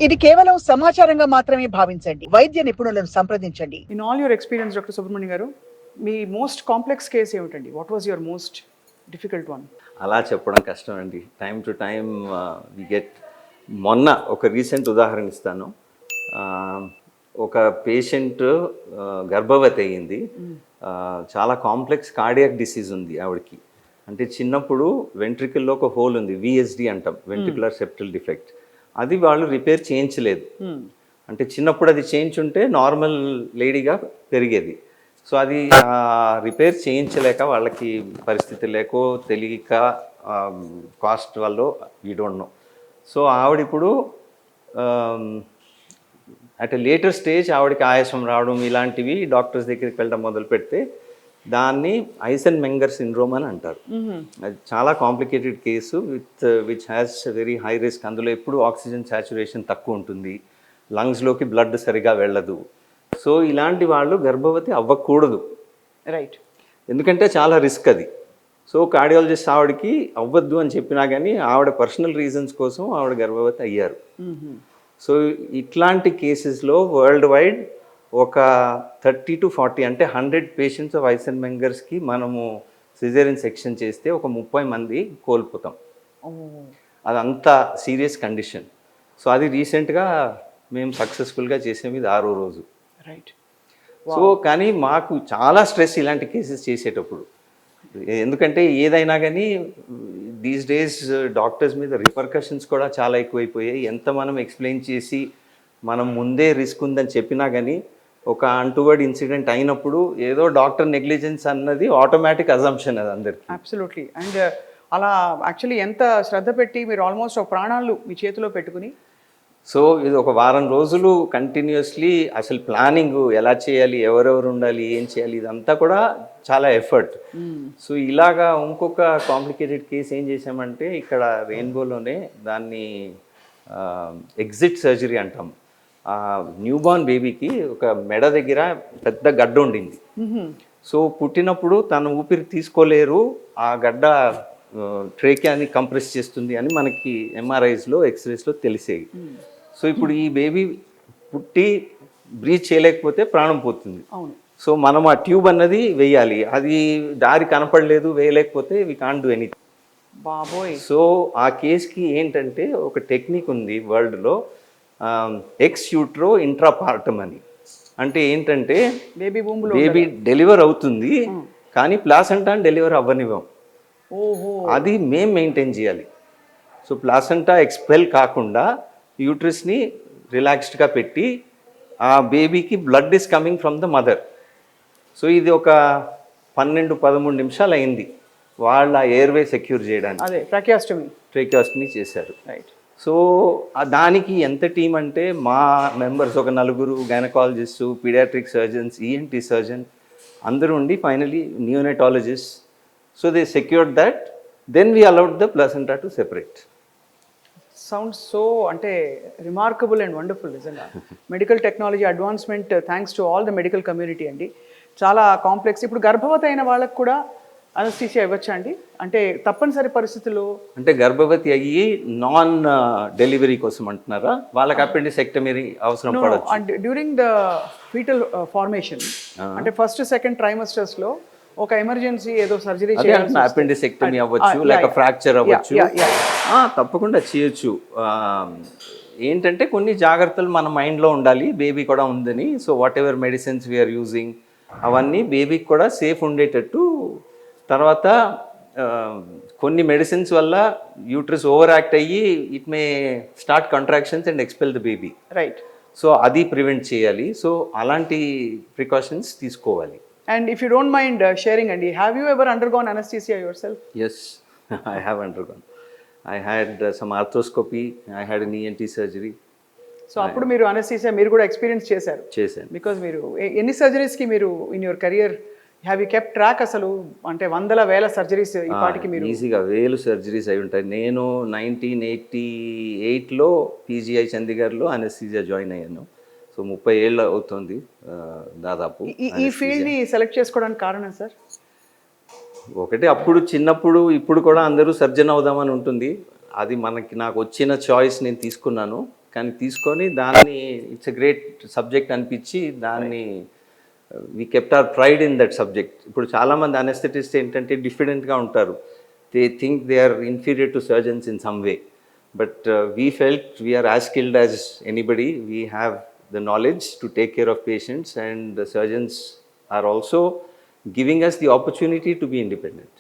ఇది కేవలం సమాచారంగా మాత్రమే భావించండి. వైద్య నిపుణులను సంప్రదించండి. In all your experience doctor Subrahmanyam గారు, మీ మోస్ట్ కాంప్లెక్స్ కేస్ ఏమిటండి? What was your most difficult one? అలా చెప్పడం కష్టం అండి. Time to time we get. మొన్న ఒక రీసెంట్ ఉదాహరణ ఇస్తాను. ఒక పేషెంట్ గర్భవతి అయ్యింది. చాలా కాంప్లెక్స్ కార్డియాక్ డిసీజ్ ఉంది ఆవిడకి. అంటే చిన్నప్పుడు వెంట్రికల్లో ఒక హోల్ ఉంది, విఎస్డి అంటాం, వెంట్రికులర్ సెప్టల్ డిఫెక్ట్. అది వాళ్ళు రిపేర్ చేయించలేదు. అంటే చిన్నప్పుడు అది చేయించుంటే నార్మల్ లేడీగా పెరిగేది. సో అది రిపేర్ చేయించలేక వాళ్ళకి పరిస్థితి లేకో తెలియక కాస్ట్ వల్ల వీ డోంట్ నో. సో ఆవిడ ఇప్పుడు అట్ లేటర్ స్టేజ్ ఆవిడకి ఆయాసం రావడం ఇలాంటివి డాక్టర్స్ దగ్గరికి వెళ్ళడం మొదలు పెడితే దాన్ని ఐసెన్మెంగర్ సిండ్రోమ్ అని అంటారు. అది చాలా complicated case which has very high risk. అందులో ఎప్పుడు ఆక్సిజన్ సాచురేషన్ తక్కువ ఉంటుంది, లంగ్స్లోకి బ్లడ్ సరిగా వెళ్ళదు. సో ఇలాంటి వాళ్ళు గర్భవతి అవ్వకూడదు. రైట్. ఎందుకంటే చాలా రిస్క్ అది. సో కార్డియాలజిస్ట్ ఆవిడకి అవ్వద్దు అని చెప్పినా కానీ ఆవిడ పర్సనల్ రీజన్స్ కోసం ఆవిడ గర్భవతి అయ్యారు. సో ఇట్లాంటి కేసెస్లో వరల్డ్ వైడ్ ఒక 30 to 40 అంటే 100 పేషెంట్స్ ఆఫ్ ఐసెన్మెంగర్స్కి మనము సిజేరియన్ సెక్షన్ చేస్తే ఒక 30 మంది కోల్పోతాం. అదంత సీరియస్ కండిషన్. సో అది రీసెంట్గా మేము సక్సెస్ఫుల్గా చేసాము. ఇది 6వ రోజు. రైట్. సో కానీ మాకు చాలా స్ట్రెస్ ఇలాంటి కేసెస్ చేసేటప్పుడు. ఎందుకంటే ఏదైనా కానీ దీస్ డేస్ డాక్టర్స్ మీద రిపర్కషన్స్ కూడా చాలా ఎక్కువైపోయాయి. ఎంత మనం ఎక్స్ప్లెయిన్ చేసి మనం ముందే రిస్క్ ఉందని చెప్పినా కానీ ఒక అన్టువర్డ్ ఇన్సిడెంట్ అయినప్పుడు ఏదో డాక్టర్ నెగ్లిజెన్స్ అన్నది ఆటోమేటిక్ అజంప్షన్ అది అందరికి. అబ్సల్యూట్లీ. అండ్ అలా యాక్చువల్లీ ఎంత శ్రద్ధ పెట్టి మీరు ఆల్మోస్ట్ ఒక ప్రాణాలు మీ చేతిలో పెట్టుకుని. సో ఇది ఒక వారం రోజులు కంటిన్యూస్లీ అసలు ప్లానింగ్ ఎలా చేయాలి, ఎవరెవరు ఉండాలి, ఏం చేయాలి, ఇదంతా కూడా చాలా ఎఫర్ట్. సో ఇలాగా ఇంకొక కాంప్లికేటెడ్ కేసు ఏం చేసామంటే ఇక్కడ రెయిన్బోలోనే దాన్ని ఎగ్జిట్ సర్జరీ అంటాం. న్యూబార్న్ బేబీకి ఒక మెడ దగ్గర పెద్ద గడ్డ ఉండింది. సో పుట్టినప్పుడు తను ఊపిరి తీసుకోలేరు, ఆ గడ్డ ట్రేకియాని కంప్రెస్ చేస్తుంది అని మనకి ఎంఆర్ఐస్లో ఎక్స్రేస్లో తెలిసేవి. సో ఇప్పుడు ఈ బేబీ పుట్టి బ్రీత్ చేయలేకపోతే ప్రాణం పోతుంది. సో మనం ఆ ట్యూబ్ అన్నది వేయాలి. అది దారి కనపడలేదు, వేయలేకపోతే వి కాంట్ డూ ఎనీథింగ్. బాబోయ్. సో ఆ కేసుకి ఏంటంటే ఒక టెక్నిక్ ఉంది వరల్డ్లో, ఎక్స్ యూట్రో ఇంట్రాపార్టమ్ అని. అంటే ఏంటంటే బేబీ డెలివర్ అవుతుంది కానీ ప్లాసెంటా డెలివర్ అవ్వనివ్వం. అది మేము మెయింటైన్ చేయాలి. సో ప్లాసెంటా ఎక్స్పెల్ కాకుండా యూట్రస్ని రిలాక్స్డ్గా పెట్టి ఆ బేబీకి blood is coming from the mother. So ఇది ఒక 12-13 నిమిషాలు అయింది వాళ్ళ ఎయిర్వే సెక్యూర్ చేయడానికి. ట్రాకియాస్టమీ చేశారు. రైట్. సో దానికి ఎంత టీం అంటే మా మెంబర్స్ ఒక 4 gynaecologist, paediatric surgeons, ENT surgeon అందరూ ఉండి finally neonatologist. So they secured that, then we allowed the placenta to separate. Sounds so అంటే రిమార్కబుల్ అండ్ వండర్ఫుల్ నిజంగా. Medical technology advancement thanks to all the medical community అండి. చాలా complex. ఇప్పుడు గర్భవతి అయిన వాళ్ళకు కూడా అనస్థీసియా ఇవ్వచ్చా అండి? అంటే తప్పనిసరి పరిస్థితుల్లో, అంటే గర్భవతి అయ్యి నాన్ డెలివరీ కోసం అంటున్నారా? వాళ్ళకి అపెండిసెక్టమీ అవసరం పడవచ్చు. డ్యూరింగ్ ద ఫీటల్ ఫార్మేషన్ అంటే ఫస్ట్ సెకండ్ ట్రైమస్టర్స్లో ఒక ఎమర్జెన్సీ ఏదో సర్జరీ చేయాలి, అపెండిసెక్టమీ అవ్వచ్చు, లేక ఫ్రాక్చర్ అవ్వచ్చు. తప్పకుండా చేయొచ్చు. ఏంటంటే కొన్ని జాగ్రత్తలు మన మైండ్లో ఉండాలి, బేబీ కూడా ఉందని. So whatever medicines we are using అవన్నీ బేబీకి కూడా సేఫ్ ఉండేటట్టు. తర్వాత కొన్ని మెడిసిన్స్ వల్ల యూట్రస్ ఓవర్ యాక్ట్ అయ్యి it may start contractions and expel the baby. Right. So అది ప్రివెంట్ చేయాలి. సో అలాంటి ప్రికాషన్స్ తీసుకోవాలి. And if you don't mind sharing, Andy, have you ever undergone anesthesia yourself? Yes, I have undergone. I had some arthroscopy, I had an ENT surgery. So appudu మీరు anesthesia మీరు కూడా experience చేశారు. Because మీరు ఎన్ని surgeries కి మీరు in your career have you kept track? అసలు అంటే వందల వేల సర్జరీస్ ఈ పాటికి మీరు ఈజీగా 1000 సర్జరీస్ అయి ఉంటాయి. నేను 1988లో పీజీఐ చండీగఢ్లో అనెస్థీసియా జాయిన్ అయ్యాను. సో 30 ఏళ్ళు అవుతుంది దాదాపు. ఈ ఫీల్డ్ని సెలెక్ట్ చేసుకోవడానికి కారణం సార్? ఒకటి అప్పుడు చిన్నప్పుడు, ఇప్పుడు కూడా అందరూ సర్జన్ అవుదామని ఉంటుంది. అది నాకు వచ్చిన చాయిస్ నేను తీసుకున్నాను. కానీ తీసుకొని దాన్ని ఇట్స్ ఎ గ్రేట్ సబ్జెక్ట్ అనిపించి దాన్ని we kept our pride in that subject. ఇప్పుడు చాలామంది అనెస్థెటిస్ట్ ఏంటంటే డిఫిడెంట్గా ఉంటారు. They think they are inferior to surgeons in some way. But we felt we are as skilled as anybody. We have the knowledge to take care of patients, and the surgeons are also giving us the opportunity to be independent.